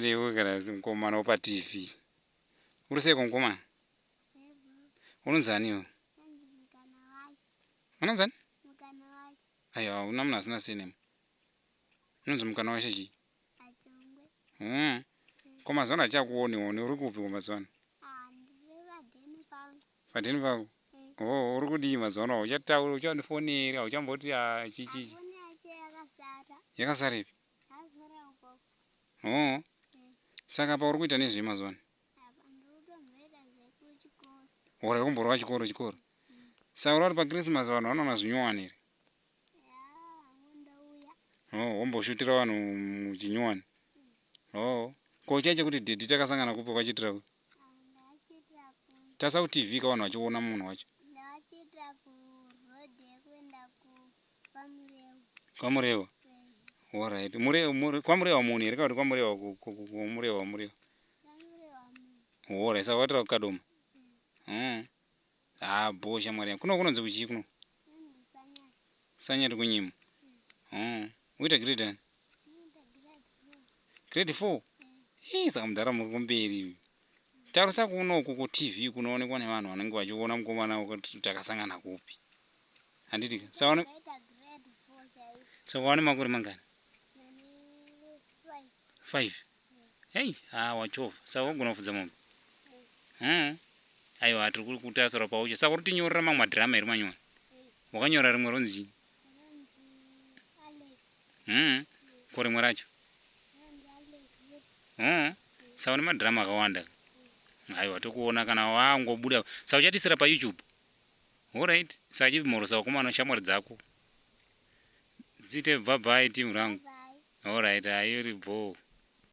Ndiwe kana mukomana pa TV. Uri seko mukomana? Unonzani iwe? Unonzani? Aiwa, una munhu asina surname. Unonzi mukana washe chii? Ko mazuva ano achakuonioni, uri kupi mazuva ano? Padheni pako? Oh, uri kudii mazuva ano? Uchataura, uchandifonera, uchamboti chichi. Yakazara ipi? Oh. Saka pa uri kuita nezvei mazuva ano? Uri kumborwa chikoro. Saka uri pa Christmas vanhu vanoona zvinyowani here? Oh, womboshutira vanhu muchinyowani. Oh. Ko chaiye kuti dhedhi takasangana kupo kwachitira ku? Tasa ku TV ka vanhu vachiona munhu wacho. Kwamurewa. Alright. Kwamurewa munhu here kana kuti kwamurewa. Alright, saka watira kukadoma. Bhosha mwari yangu. Kunonzi kuchii kuno? Sanyati kunyima. Uita grade ani? Grade 4? Saka mudhara muri kumberi. Tarisa kunoku ku TV kunoonekwa nevanhu vanenge vachiona mukomana kuti takasangana kupi. Handiti ka? Saka wane makore mangani? 5. Hey, wachova. Saka wagona kufudza mombe. Aiwa, tiri kutasura paucho. Saka uri tinyorera mamwe madhirama here manyowani? Wakanyora rimwe ronzi chii? Ko rimwe racho? Saka une madhirama akawanda. Aiwa, tokuona kana wangobuda. Saka uchatisira pa YouTube? Alright. Saka chipimorosa wakomana shamwari dzako. Dzite bye bye timu rangu. Alright, iri bho.